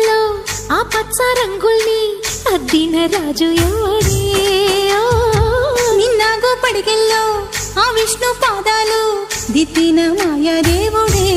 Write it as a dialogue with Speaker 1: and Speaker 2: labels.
Speaker 1: పడవల్లో ఆ పచ్చ రంగుల్ని అద్దిన రాజు ఎవడే?
Speaker 2: నిన్నాగో పడిగల్లో ఆ విష్ణు పాదాలు దిద్దిన మాయా దేవుడే.